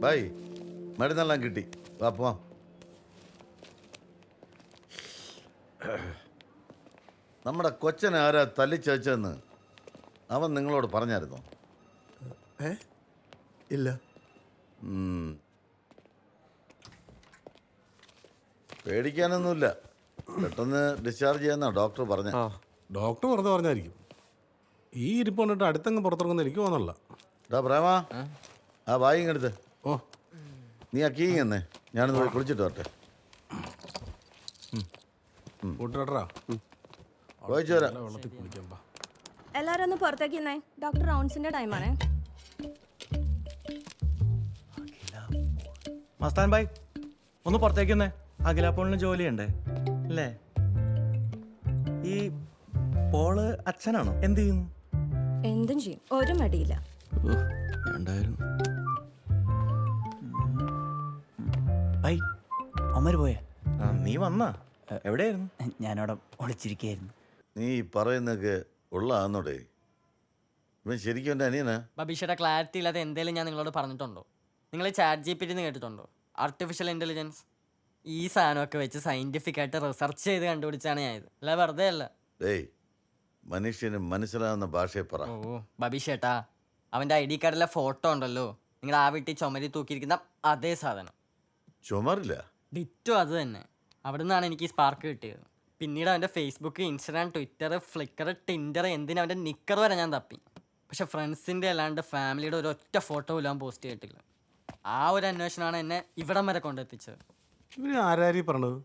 By മരുന്നെല്ലാം കിട്ടി വാ പോവാം. നമ്മുടെ കൊച്ചനെ ആരാ തല്ലിച്ചതെന്ന് അവൻ നിങ്ങളോട് പറഞ്ഞായിരുന്നോ? ഇല്ല. പേടിക്കാനൊന്നുമില്ല, പെട്ടെന്ന് ഡിസ്ചാർജ് ചെയ്യാന്നാ ഡോക്ടർ പറഞ്ഞ. ഡോക്ടർ വെറുതെ പറഞ്ഞായിരിക്കും. ഈ ഇരിപ്പ് കൊണ്ടിട്ട് അടുത്തങ്ങ് പുറത്തിറങ്ങുന്ന എനിക്ക് തോന്നല്ല. പ്രേമ ആ ബാഗിങ് എടുത്ത്. ഓ നീ ആ കീ എന്നേ ഞാനൊന്ന് പോയി കുളിച്ചിട്ട് വരട്ടെ. പോയിച്ചു വരാം. വെള്ളത്തിൽ കുളിക്കാൻ പാ. എല്ലാരും ഒന്ന് പുറത്തേക്ക് ഇന്നേ, ഡോക്ടർ റൗണ്ട്സിന്റെ ടൈമാണേ. മസ്താൻ ഭായ് ഒന്ന് പുറത്തേക്ക് വന്നേ, അഖിലാപ്പോളിന് ജോലിയുണ്ടേ അല്ലേ? ഈ പോള് അച്ഛനാണോ? എന്ത് ചെയ്യുന്നു? എന്തും ചെയ്യും, ഒരു മടിയില്ല. വേണ്ടായിരുന്നു. ഭായ് അമ്മര് പോയേ? നീ വന്നാ? എവിടെയായിരുന്നു? ഞാനവിടെ ഒളിച്ചിരിക്കുകയായിരുന്നു. നീ പറയുന്നൊക്കെ ഉള്ളതാന്നോടെ? ഇവൻ ശരിക്കും എൻ്റെ അനിയനാ? ബബീഷയുടെ ക്ലാരിറ്റി ഇല്ലാതെ എന്തെങ്കിലും ഞാൻ നിങ്ങളോട് പറഞ്ഞിട്ടുണ്ടോ? നിങ്ങൾ ചാറ്റ് GPT എന്ന് കേട്ടിട്ടുണ്ടോ? Artificial intelligence. ഈ സാധനമൊക്കെ വെച്ച് സയൻറ്റിഫിക് ആയിട്ട് റിസർച്ച് ചെയ്ത് കണ്ടുപിടിച്ചാണ് ഞാൻ ഇത്, അല്ല വെറുതെ അല്ല. ഡേയ് മനുഷ്യന് മനസ്സിലാവുന്ന ഭാഷയെ പറ. ഓ ബബീഷേട്ടാ, അവൻ്റെ ID കാർഡിലെ ഫോട്ടോ ഉണ്ടല്ലോ, നിങ്ങൾ ആ വീട്ടിൽ ചുമരി തൂക്കിയിരിക്കുന്ന അതേ സാധനം. ചുമറില്ല? ഡിറ്റോ അത് തന്നെ. അവിടെ നിന്നാണ് എനിക്ക് ഈ സ്പാർക്ക് കിട്ടിയത്. പിന്നീട് അവൻ്റെ Facebook, Instagram, Twitter, Flickr, Tinder, എന്തിനും അവൻ്റെ നിക്കർ വരെ ഞാൻ തപ്പി. പക്ഷെ ഫ്രണ്ട്സിൻ്റെ അല്ലാണ്ട് ഫാമിലിയുടെ ഒരൊറ്റ ഫോട്ടോ പോലും അവൻ പോസ്റ്റ് ചെയ്തിട്ടില്ല. ആ ഒരു അന്വേഷണമാണ് എന്നെ ഇവിടം വരെ കൊണ്ടെത്തിച്ചത്. ഇവര് ആരാരി പറഞ്ഞത്?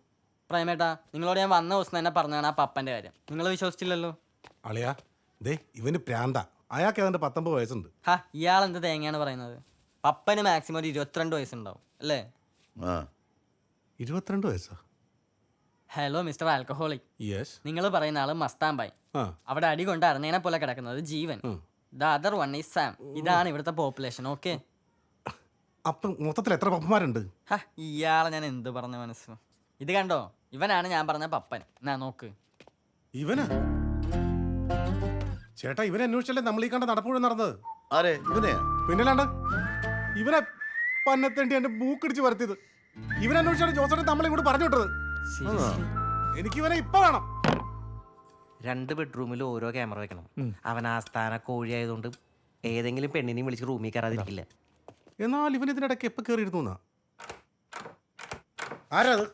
പ്രേമേട്ടാ, നിങ്ങളോട് ഞാൻ വന്ന ദിവസം തന്നെ പറഞ്ഞതാണ് ആ പപ്പൻ്റെ കാര്യം. നിങ്ങൾ വിശ്വസിച്ചില്ലല്ലോ. അളിയാ ദേ ഇവന് പ്രാന്ത. അയാൾക്ക് ഏതാണ്ട് 19 വയസ്സുണ്ട്. ഹാ, ഇയാൾ എന്ത് തേങ്ങയാണ് പറയുന്നത്? പപ്പന് മാക്സിമം ഒരു 22 വയസ്സുണ്ടാവും അല്ലേ? ആ 22 വയസ്സാ? Hello mister alcoholic, yes. നിങ്ങൾ പറയുന്ന ആള് മസ്താൻ ബായ്. ആ അവിടെ അടി കൊണ്ട് അറഞ്ഞേനെ പോലെ കിടക്കുന്നത് Jeevan. The other one is Sam. ഇതാണ് ഇവിടുത്തെ പോപ്പുലേഷൻ. ഓക്കെ, അപ്പം മൊത്തത്തിൽ എത്ര പപ്പന്മാരുണ്ട്? ഹാ, ഇയാളെ ഞാൻ എന്ത് പറഞ്ഞ മനസ്സ്. ഇത് കണ്ടോ, ഇവനാണ് ഞാൻ പറഞ്ഞ പപ്പൻ. എന്നാ നോക്ക്. ഇവനാ? ചേട്ടാ ഇവനെ അന്വേഷിച്ചല്ലേ നമ്മൾ ഈ കണ്ട നടപ്പുഴ നടന്നത്? ആരെ? ഇവനെയാ? പിന്നല്ലാണ്ട് ഇവനെ പന്നത്തേണ്ടി എന്റെ മൂക്കിടിച്ച് വരുത്തിയത്. ഇവനന്വേഷിച്ചാണ് ജോസനെ നമ്മളിങ്ങോട്ട് പറഞ്ഞു വിട്ടത്. എനിക്ക് ഇവനെ ഇപ്പൊ വേണം. 2 ബെഡ്റൂമിൽ ഓരോ ക്യാമറ വെക്കണം. അവൻ ആസ്ഥാന കോഴി ആയതുകൊണ്ട് ഏതെങ്കിലും പെണ്ണിനെയും വിളിച്ച് റൂമിൽ കയറാതിരിക്കില്ല. എന്നാൽ ഇവൻ ഇതിനിടയ്ക്ക് എപ്പോൾ കയറിയിരുന്നു? ആരാ അത്?